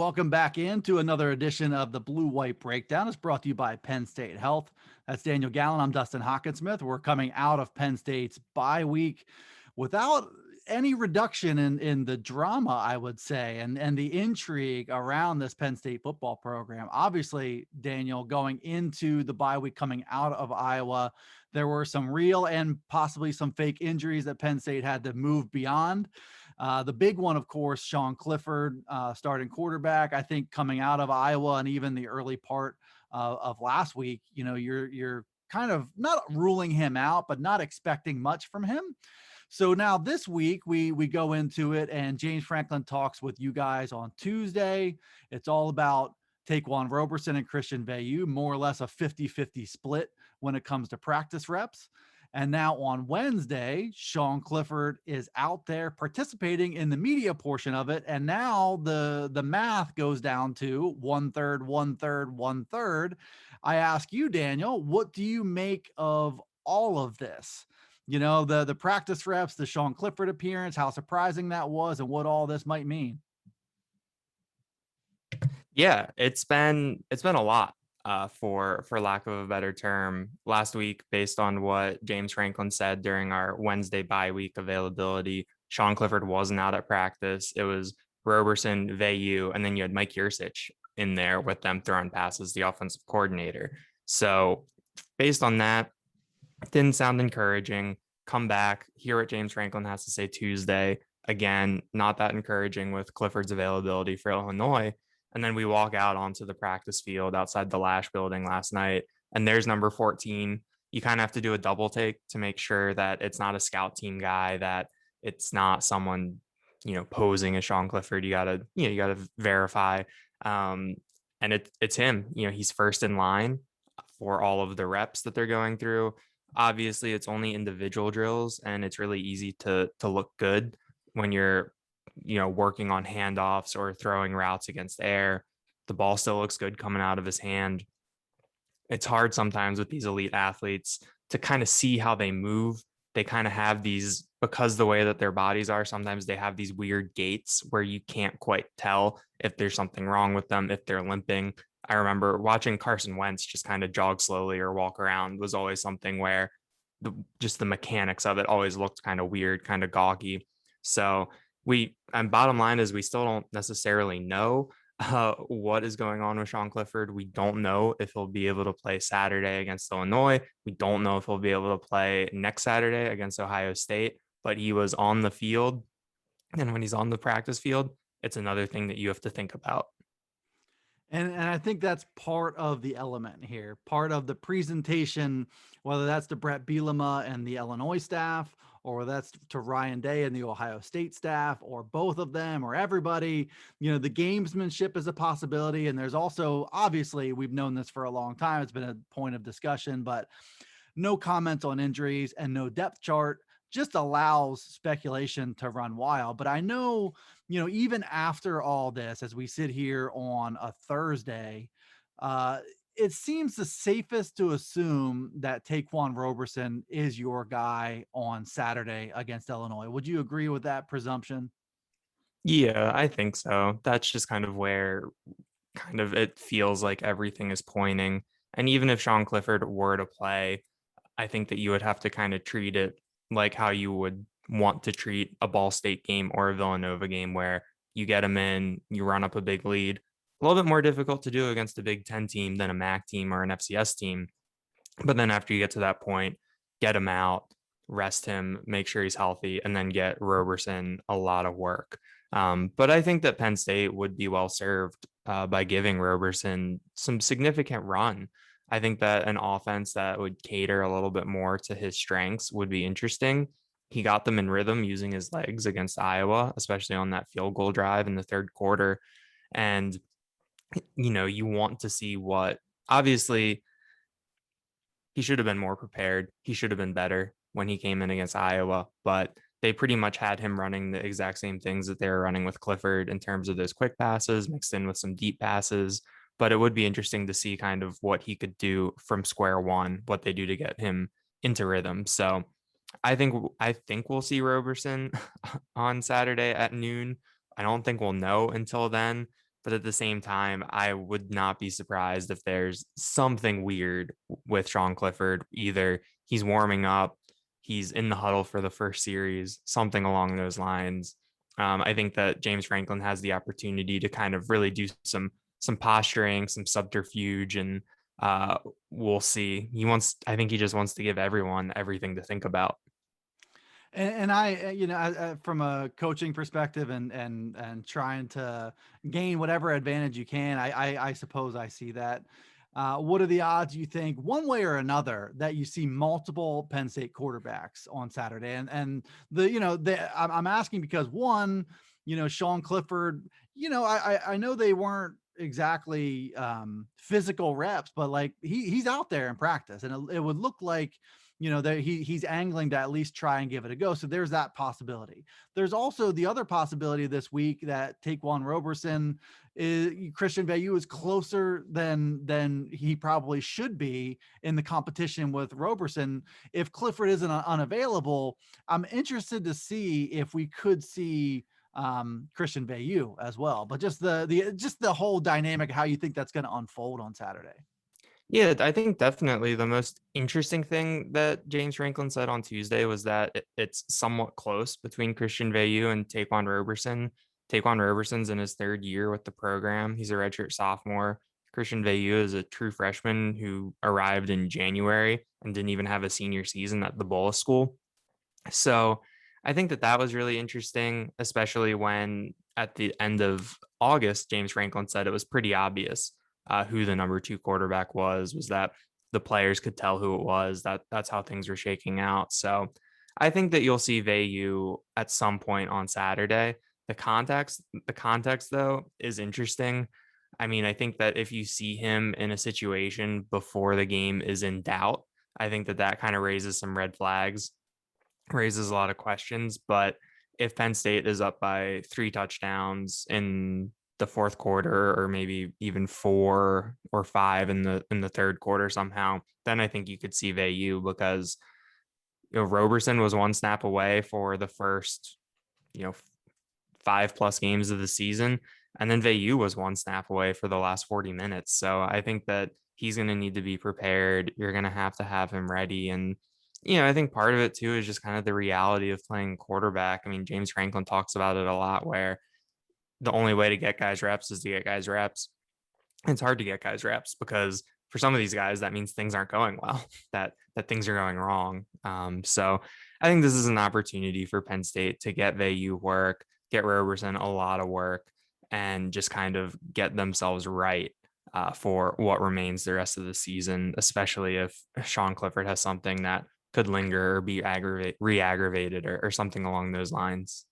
welcome back into another edition of the Blue White Breakdown. It's brought to you by Penn State Health. That's Daniel Gallen. I'm Dustin Hockensmith. We're coming out of Penn State's bye week without any reduction in the drama, I would say, and the intrigue around this Penn State football program. Obviously, Daniel, going into the bye week coming out of Iowa, there were some real and possibly some fake injuries that Penn State had to move beyond. The big one, of course, Sean Clifford, starting quarterback. I think coming out of Iowa and even the early part of last week, you're kind of not ruling him out, but not expecting much from him. So now this week we go into it, and James Franklin talks with you guys on Tuesday. It's all about Taquan Roberson and Christian Veilleux, more or less a 50-50 split when it comes to practice reps. And now on Wednesday, Sean Clifford is out there participating in the media portion of it. And now the math goes down to 1/3, 1/3, 1/3. I ask you, Daniel, what do you make of all of this? The practice reps, the Sean Clifford appearance, how surprising that was, and what all this might mean. Yeah, it's been a lot, for lack of a better term. Last week, based on what James Franklin said during our Wednesday bye week availability, Sean Clifford wasn't out at practice. It was Roberson, Veilleux, and then you had Mike Yurcich in there with them throwing passes, the offensive coordinator. So based on that, didn't sound encouraging. Come back, hear what James Franklin has to say Tuesday. Again, not that encouraging with Clifford's availability for Illinois. And then we walk out onto the practice field outside the Lash building last night, and there's number 14. You kind of have to do a double take to make sure that it's not a scout team guy, that it's not someone, posing as Sean Clifford. You gotta verify. And it's him. He's first in line for all of the reps that they're going through. Obviously, it's only individual drills, and it's really easy to look good when you're working on handoffs or throwing routes against air. The ball still looks good coming out of his hand. It's hard sometimes with these elite athletes to kind of see how they move. They kind of have these, because the way that their bodies are, sometimes they have these weird gaits where you can't quite tell if there's something wrong with them, if they're limping. I remember watching Carson Wentz just kind of jog slowly or walk around was always something where just the mechanics of it always looked kind of weird, kind of gawky. So and bottom line is we still don't necessarily know what is going on with Sean Clifford. We don't know if he'll be able to play Saturday against Illinois. We don't know if he'll be able to play next Saturday against Ohio State, but he was on the field. And when he's on the practice field, it's another thing that you have to think about. And I think that's part of the element here, part of the presentation, whether that's to Brett Bielema and the Illinois staff, or that's to Ryan Day and the Ohio State staff, or both of them, or everybody. The gamesmanship is a possibility. And there's also, obviously, we've known this for a long time. It's been a point of discussion, but no comments on injuries and no depth chart just allows speculation to run wild. But I know, even after all this, as we sit here on a Thursday, it seems the safest to assume that Taquan Roberson is your guy on Saturday against Illinois. Would you agree with that presumption? Yeah, I think so. That's just kind of where kind of it feels like everything is pointing. And even if Sean Clifford were to play, I think that you would have to kind of treat it like how you would want to treat a Ball State game or a Villanova game, where you get them in, you run up a big lead. A little bit more difficult to do against a Big Ten team than a MAC team or an FCS team. But then after you get to that point, get him out, rest him, make sure he's healthy, and then get Roberson a lot of work. But I think that Penn State would be well served by giving Roberson some significant run. I think that an offense that would cater a little bit more to his strengths would be interesting. He got them in rhythm using his legs against Iowa, especially on that field goal drive in the third quarter. And, you want to see what, obviously, he should have been more prepared. He should have been better when he came in against Iowa, but they pretty much had him running the exact same things that they were running with Clifford in terms of those quick passes mixed in with some deep passes. But it would be interesting to see kind of what he could do from square one, what they do to get him into rhythm. So I think we'll see Roberson on Saturday at noon. I don't think we'll know until then, But at the same time, I would not be surprised if there's something weird with Sean Clifford. Either he's warming up, he's in the huddle for the first series, something along those lines. I think that James Franklin has the opportunity to kind of really do some posturing, some subterfuge, and uh, we'll see. I think he just wants to give everyone everything to think about. And I, from a coaching perspective and trying to gain whatever advantage you can, I suppose I see that. What are the odds you think, one way or another, that you see multiple Penn State quarterbacks on Saturday? And I'm asking because one, Sean Clifford, I know they weren't exactly physical reps, but like he's out there in practice, and it would look like that he's angling to at least try and give it a go. So there's that possibility. There's also the other possibility this week that Taquan Roberson Christian Veilleux is closer than he probably should be in the competition with Roberson. If Clifford isn't unavailable, I'm interested to see if we could see Christian Veilleux as well. But just the whole dynamic, how you think that's going to unfold on Saturday. Yeah, I think definitely the most interesting thing that James Franklin said on Tuesday was that it's somewhat close between Christian Veilleux and Taquan Roberson. Taquan Roberson's in his third year with the program. He's a redshirt sophomore. Christian Veilleux is a true freshman who arrived in January and didn't even have a senior season at the Bola School. So I think that that was really interesting, especially when at the end of August, James Franklin said it was pretty obvious who the number two quarterback was that the players could tell who it was, that's how things were shaking out. So I think that you'll see Veilleux at some point on Saturday. The context though is interesting. I mean, I think that if you see him in a situation before the game is in doubt, I think that that kind of raises some red flags, raises a lot of questions. But if Penn State is up by 3 touchdowns in the fourth quarter, or maybe even 4 or 5 in the third quarter somehow, then I think you could see Veilleux, because Roberson was 1 snap away for the first 5+ games of the season, and then Veilleux was 1 snap away for the last 40 minutes. So I think that he's going to need to be prepared. You're going to have him ready. And I think part of it too is just kind of the reality of playing quarterback. I mean, James Franklin talks about it a lot, where the only way to get guys reps is to get guys reps. It's hard to get guys reps because for some of these guys, that means things aren't going well, that things are going wrong. So I think this is an opportunity for Penn State to get Veilleux work, get Roberson a lot of work, and just kind of get themselves right for what remains the rest of the season, especially if Sean Clifford has something that could linger or be re-aggravated, or something along those lines.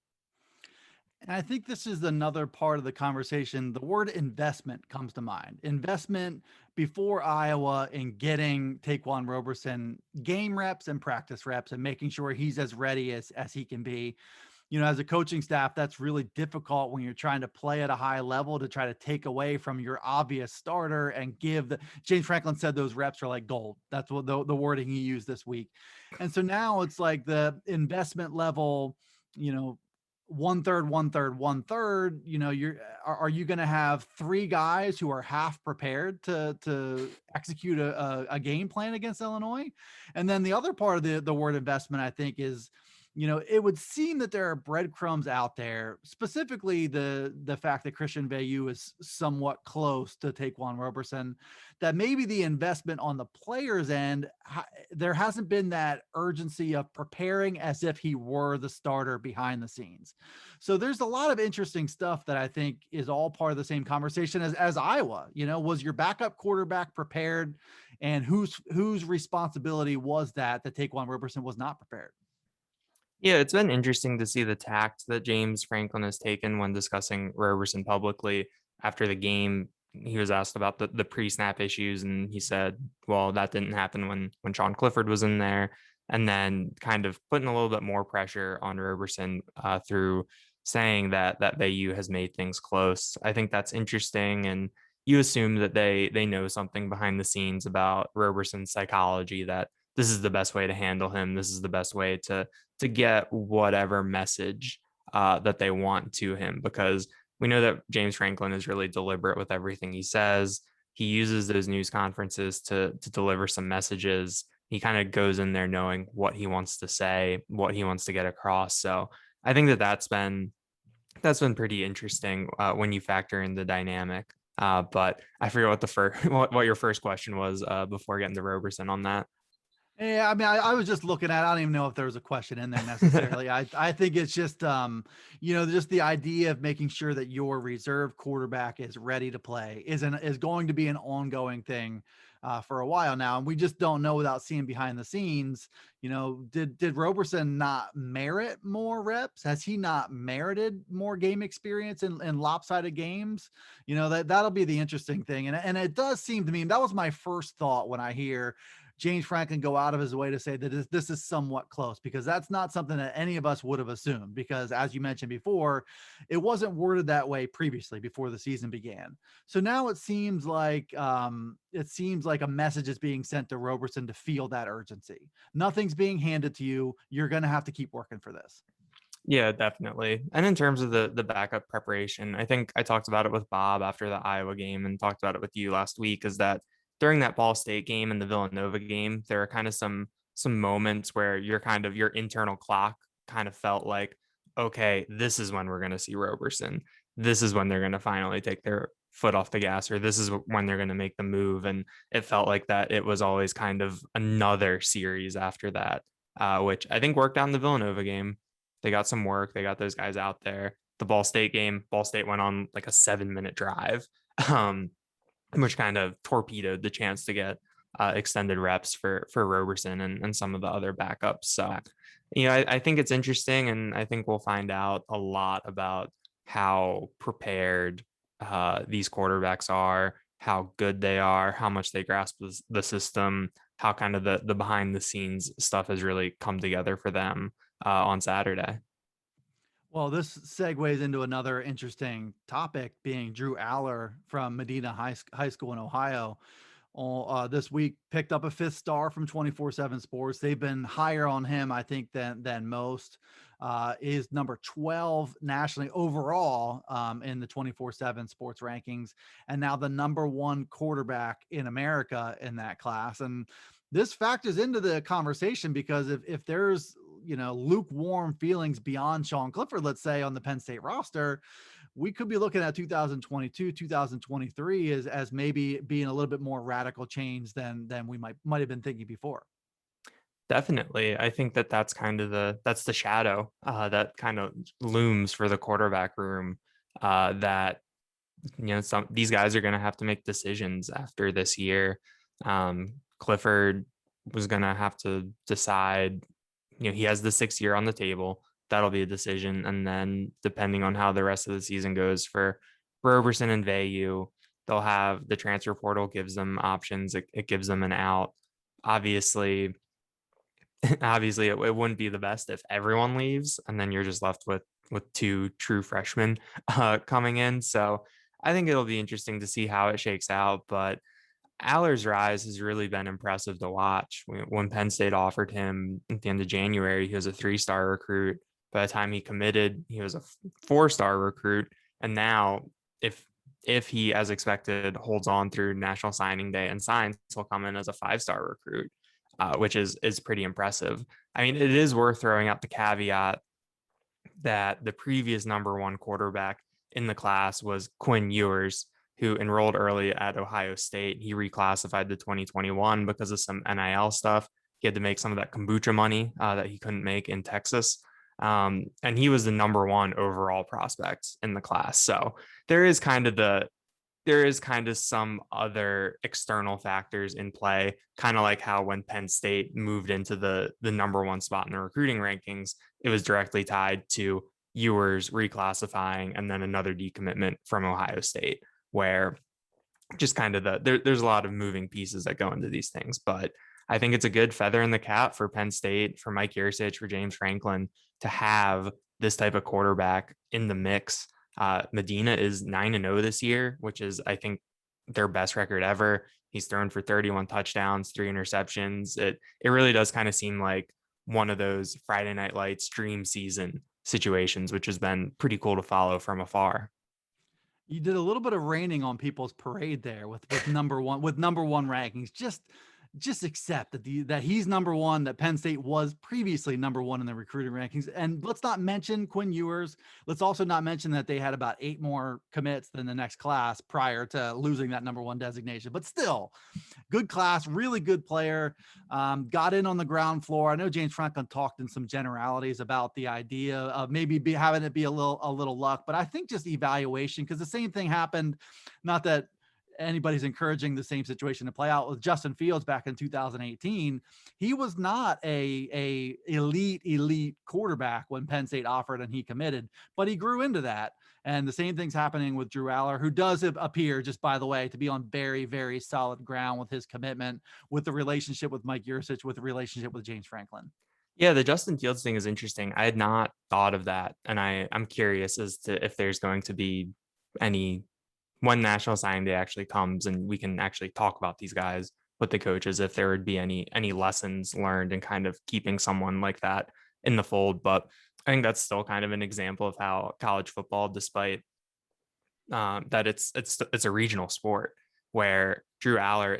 And I think this is another part of the conversation. The word investment comes to mind. Investment before Iowa in getting Taquan Roberson game reps and practice reps and making sure he's as ready as he can be. As a coaching staff, that's really difficult when you're trying to play at a high level to try to take away from your obvious starter and give James Franklin said those reps are like gold. That's what the wording he used this week. And so now it's like the investment level, you know, one third, one third, one third. Are you going to have 3 guys who are half prepared to execute a game plan against Illinois? And then the other part of the word investment, I think, is, it would seem that there are breadcrumbs out there, specifically the fact that Christian Veilleux is somewhat close to Taquan Roberson, that maybe the investment on the players' end, there hasn't been that urgency of preparing as if he were the starter behind the scenes. So there's a lot of interesting stuff that I think is all part of the same conversation as Iowa. Was your backup quarterback prepared, and whose responsibility was that Taquan Roberson was not prepared? Yeah, it's been interesting to see the tact that James Franklin has taken when discussing Roberson publicly. After the game, he was asked about the pre-snap issues, and he said, well, that didn't happen when Sean Clifford was in there. And then kind of putting a little bit more pressure on Roberson through saying that Veilleux has made things close. I think that's interesting, and you assume that they know something behind the scenes about Roberson's psychology, that this is the best way to handle him. This is the best way to get whatever message that they want to him, because we know that James Franklin is really deliberate with everything he says. He uses those news conferences to deliver some messages. He kind of goes in there knowing what he wants to say, what he wants to get across. So I think that that's been pretty interesting when you factor in the dynamic. But I forget what the first what your first question was before getting to Roberson on that. Yeah, I mean, I was just looking at. I don't even know if there was a question in there necessarily. I think it's just just the idea of making sure that your reserve quarterback is ready to play is going to be an ongoing thing for a while now, and we just don't know without seeing behind the scenes. Did Roberson not merit more reps? Has he not merited more game experience in lopsided games? That'll be the interesting thing, and it does seem to me that was my first thought when I hear James Franklin go out of his way to say that this is somewhat close, because that's not something that any of us would have assumed, because as you mentioned before, it wasn't worded that way previously before the season began. So now it seems like a message is being sent to Roberson to feel that urgency. Nothing's being handed to you. You're going to have to keep working for this. Yeah, definitely. And in terms of the backup preparation, I think I talked about it with Bob after the Iowa game and talked about it with you last week, is that during that Ball State game and the Villanova game, there are kind of some moments where your internal clock kind of felt like, okay, this is when we're going to see Roberson. This is when they're going to finally take their foot off the gas, or this is when they're going to make the move. And it felt like that it was always kind of another series after that, which I think worked out in the Villanova game. They got some work. They got those guys out there. The Ball State game, Ball State went on like a 7-minute drive, which kind of torpedoed the chance to get extended reps for Roberson and some of the other backups. So, I think it's interesting, and I think we'll find out a lot about how prepared these quarterbacks are, how good they are, how much they grasp the system, how kind of the behind the scenes stuff has really come together for them on Saturday. Well, this segues into another interesting topic, being Drew Allar from Medina High School in Ohio. This week picked up a fifth star from 24/7 Sports. They've been higher on him, I think, than most. Is number 12 nationally overall in the 24/7 Sports rankings, and now the number one quarterback in America in that class. And this factors into the conversation, because if there's lukewarm feelings beyond Sean Clifford, let's say, on the Penn State roster, we could be looking at 2022, 2023 as maybe being a little bit more radical change than we might have been thinking before. Definitely. I think that that's the shadow that kind of looms for the quarterback room, that some these guys are going to have to make decisions after this year. Clifford was going to have to decide. He has the 6th year on the table. That'll be a decision, and then depending on how the rest of the season goes for Roberson and Veilleux, they'll have the transfer portal gives them options. It gives them an out. Obviously, obviously it wouldn't be the best if everyone leaves and then you're just left with 2 true freshmen coming in. So I think it'll be interesting to see how it shakes out. But Allar's rise has really been impressive to watch. When Penn State offered him at the end of January, he was a 3-star recruit. By the time he committed, he was a 4-star recruit. And now, if he, as expected, holds on through National Signing Day and signs, he'll come in as a 5-star recruit, which is pretty impressive. I mean, it is worth throwing out the caveat that the previous number 1 quarterback in the class was Quinn Ewers, who enrolled early at Ohio State. He reclassified to 2021 because of some NIL stuff. He had to make some of that kombucha money that he couldn't make in Texas. And he was the number 1 overall prospect in the class. So there is kind of some other external factors in play, kind of like how when Penn State moved into the number 1 spot in the recruiting rankings, it was directly tied to Ewers reclassifying and then another decommitment from Ohio State, where just kind of there's a lot of moving pieces that go into these things. But I think it's a good feather in the cap for Penn State, for Mike Yurcich, for James Franklin to have this type of quarterback in the mix. Medina is 9-0 this year, which is, I think, their best record ever. He's thrown for 31 touchdowns, 3 interceptions. It really does kind of seem like one of those Friday Night Lights dream season situations, which has been pretty cool to follow from afar. You did a little bit of raining on people's parade there with number one rankings. Just accept that he's number one, that Penn State was previously number one in the recruiting rankings. And let's not mention Quinn Ewers. Let's also not mention that they had about 8 more commits than the next class prior to losing that number one designation. But still, good class, really good player. Got in on the ground floor. I know James Franklin talked in some generalities about the idea of maybe having it be a little luck, but I think just evaluation, because the same thing happened. Not that anybody's encouraging the same situation to play out with Justin Fields back in 2018. He was not a elite quarterback when Penn State offered and he committed, but he grew into that. And the same thing's happening with Drew Allar, who does appear, just by the way, to be on very, very solid ground with his commitment, with the relationship with Mike Yursich, with the relationship with James Franklin. Yeah, the Justin Fields thing is interesting. I had not thought of that, and I'm curious as to if there's going to be any when national signing day actually comes and we can actually talk about these guys with the coaches, if there would be any lessons learned in kind of keeping someone like that in the fold. But I think that's still kind of an example of how college football, despite that it's a regional sport, where Drew Aller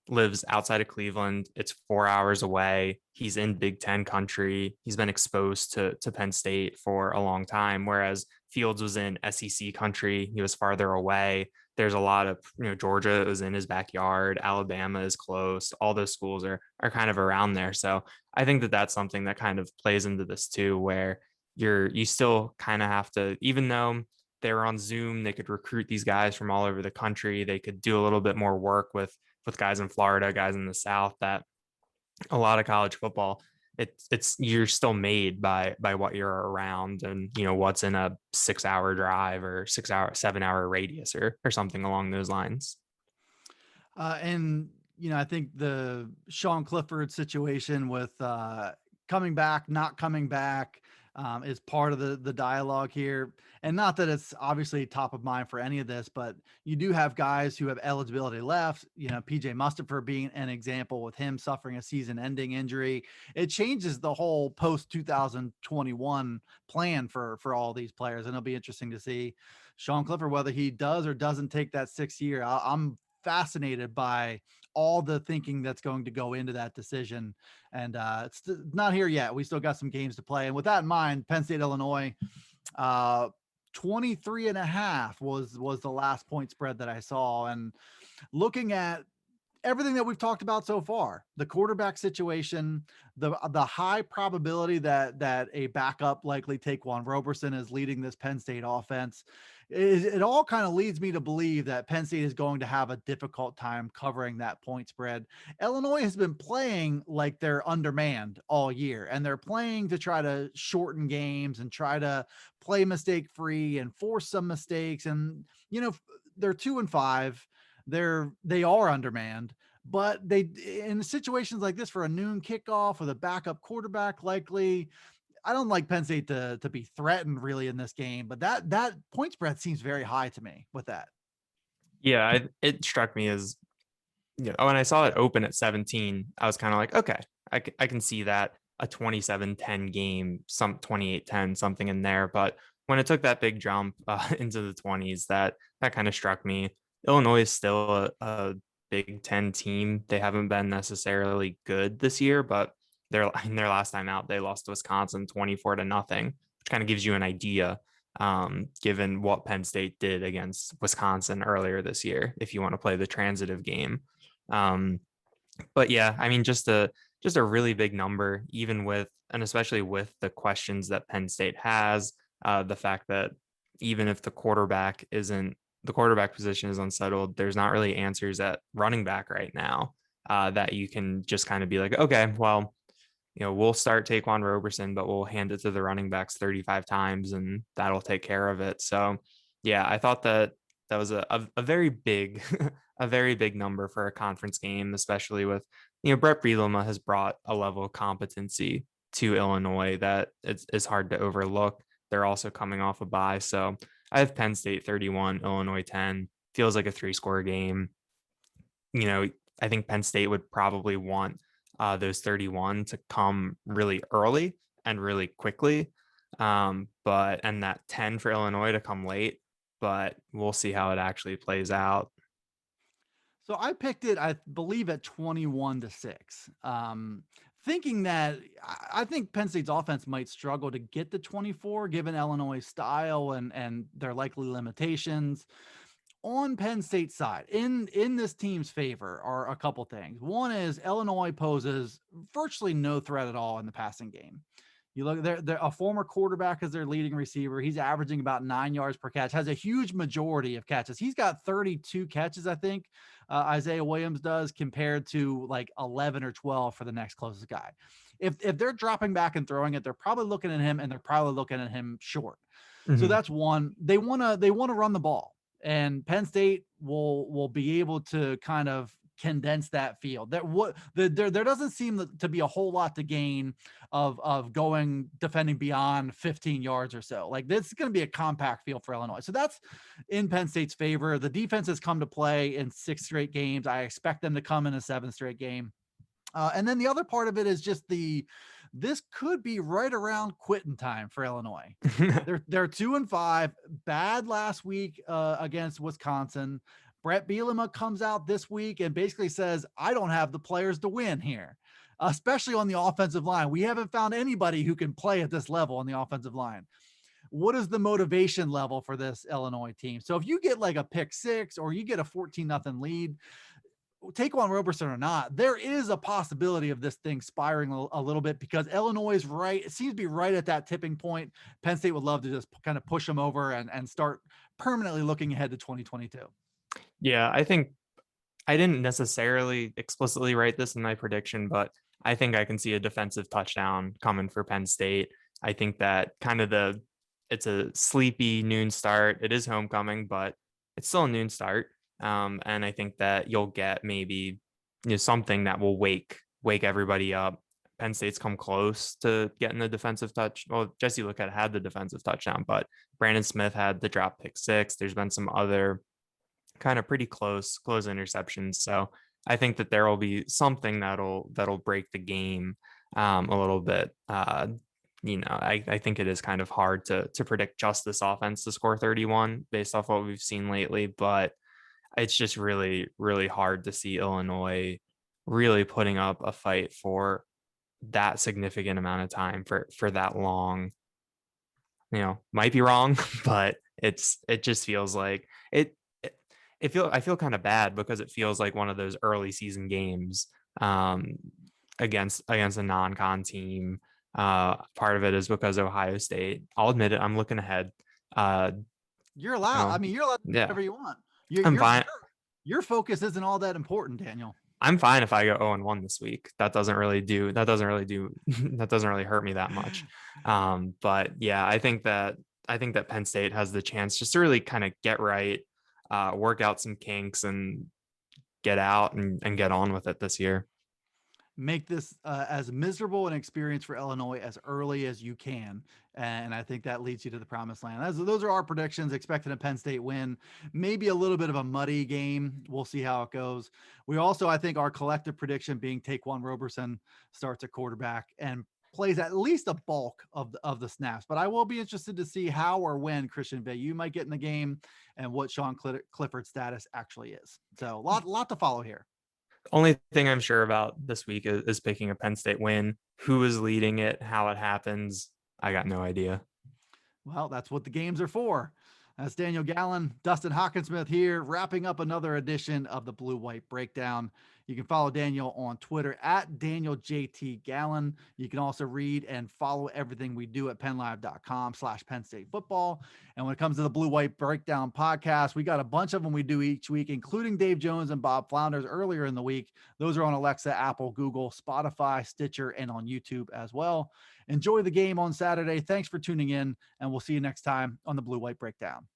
lives outside of Cleveland. It's 4 hours away. He's in Big Ten country. He's been exposed to Penn State for a long time, whereas Fields was in SEC country. He was farther away. There's a lot of, Georgia is in his backyard. Alabama is close. All those schools are kind of around there. So I think that that's something that kind of plays into this too, where you still kind of have to, even though they were on Zoom, they could recruit these guys from all over the country. They could do a little bit more work with guys in Florida, guys in the South. That a lot of college football, it's you're still made by what you're around, and what's in a 6-hour drive or 7-hour radius or something along those lines. And I think the Sean Clifford situation with coming back, not coming back, is part of the dialogue here. And not that it's obviously top of mind for any of this, but you do have guys who have eligibility left. PJ Mustipher being an example, with him suffering a season-ending injury. It changes the whole post 2021 plan for all these players, and it'll be interesting to see Sean Clifford whether he does or doesn't take that 6th year. I'm fascinated by all the thinking that's going to go into that decision. And it's not here yet. We still got some games to play. And with that in mind, Penn State, Illinois, 23.5 was the last point spread that I saw. And looking at everything that we've talked about so far, the quarterback situation, the high probability that a backup, likely Taquan Roberson, is leading this Penn State offense, it all kind of leads me to believe that Penn State is going to have a difficult time covering that point spread. Illinois has been playing like they're undermanned all year, and they're playing to try to shorten games and try to play mistake free and force some mistakes. And, they're 2-5. They are undermanned, but they, in situations like this, for a noon kickoff with a backup quarterback, likely, I don't like Penn State to be threatened really in this game, but that point spread seems very high to me with that. Yeah, it struck me as, when I saw it open at 17, I was kind of like, okay, I can see that, a 27-10 game, some 28-10, something in there. But when it took that big jump into the 20s, that kind of struck me. Illinois is still a Big Ten team. They haven't been necessarily good this year, but in their last time out, they lost to Wisconsin 24-0, which kind of gives you an idea, given what Penn State did against Wisconsin earlier this year, if you want to play the transitive game. But yeah, I mean, just a really big number, even with, and especially with the questions that Penn State has, the fact that even if the quarterback position is unsettled, there's not really answers at running back right now, that you can just kind of be like, okay, well, we'll start Taquan Roberson, but we'll hand it to the running backs 35 times and that'll take care of it. So yeah, I thought that was a very big, a very big number for a conference game, especially with, Brett Bielema has brought a level of competency to Illinois that it's hard to overlook. They're also coming off a bye. So I have Penn State 31, Illinois 10. Feels like a 3-score game. I think Penn State would probably want those 31 to come really early and really quickly. And that 10 for Illinois to come late. but we'll see how it actually plays out. So I picked it, I believe, at 21-6. Thinking that I think Penn State's offense might struggle to get to 24 given Illinois' style and their likely limitations. On Penn State's side, in this team's favor are a couple things. One is Illinois poses virtually no threat at all in the passing game. You look, they're a former quarterback as their leading receiver. He's averaging about 9 yards per catch, has a huge majority of catches. He's got 32 catches, I think. Isaiah Williams does, compared to like 11 or 12 for the next closest guy. If they're dropping back and throwing it, they're probably looking at him, and they're probably looking at him short. So Mhm. that's one. They wanna run the ball, and Penn State will be able to kind of condense that field. There doesn't seem to be a whole lot to gain of going defending beyond 15 yards or so. Like, this is going to be a compact field for Illinois. So that's in Penn State's favor. The defense has come to play in 6 straight games. I expect them to come in a 7th straight game. And then the other part of it is just this could be right around quitting time for Illinois. They're 2-5, bad last week against Wisconsin. Brett Bielema comes out this week and basically says, I don't have the players to win here, especially on the offensive line. We haven't found anybody who can play at this level on the offensive line. What is the motivation level for this Illinois team? So if you get like a pick six or you get a 14-0 lead, take on Roberson or not, there is a possibility of this thing spiraling a little bit, because Illinois is right. It seems to be right at that tipping point. Penn State would love to just kind of push them over and start permanently looking ahead to 2022. Yeah, I think I didn't necessarily explicitly write this in my prediction, but I think I can see a defensive touchdown coming for Penn State. I think that it's a sleepy noon start. It is homecoming, but it's still a noon start. And I think that you'll get maybe something that will wake everybody up. Penn State's come close to getting the defensive touch. Well, Jesse Luquette had the defensive touchdown, but Brandon Smith had the drop pick six. There's been some other kind of pretty close interceptions. So I think that there will be something that'll break the game a little bit. I think it is kind of hard to predict just this offense to score 31 based off what we've seen lately, but it's just really, really hard to see Illinois really putting up a fight for that significant amount of time for that long. Might be wrong, but it just feels like I feel kind of bad because it feels like one of those early season games against a non-con team. Part of it is because Ohio State. I'll admit it. I'm looking ahead. You're allowed. I mean, you're allowed to do Yeah, whatever you want. I'm fine. Your focus isn't all that important, Daniel. I'm fine if I go 0-1 this week. That doesn't really that doesn't really hurt me that much. But yeah, I think that Penn State has the chance just to really kind of get right, work out some kinks, and get out and get on with it this year. Make this as miserable an experience for Illinois as early as you can. And I think that leads you to the promised land. Those are our predictions, expecting a Penn State win, maybe a little bit of a muddy game. We'll see how it goes. We also, I think our collective prediction being Taquan Roberson starts at quarterback and plays at least a bulk of the snaps. But I will be interested to see how or when Christian Veilleux might get in the game and what Sean Clifford's status actually is. So lot to follow here. Only thing I'm sure about this week is picking a Penn State win. Who is leading it, how it happens, I got no idea. Well, that's what the games are for. That's Daniel Gallen, Dustin Hockensmith here, wrapping up another edition of the Blue White Breakdown. You can follow Daniel on Twitter at DanielJT You can also read and follow everything we do at PennLive.com/Penn State football. And when it comes to the Blue White Breakdown podcast, we got a bunch of them we do each week, including Dave Jones and Bob Flounders earlier in the week. Those are on Alexa, Apple, Google, Spotify, Stitcher, and on YouTube as well. Enjoy the game on Saturday. Thanks for tuning in, and we'll see you next time on the Blue White Breakdown.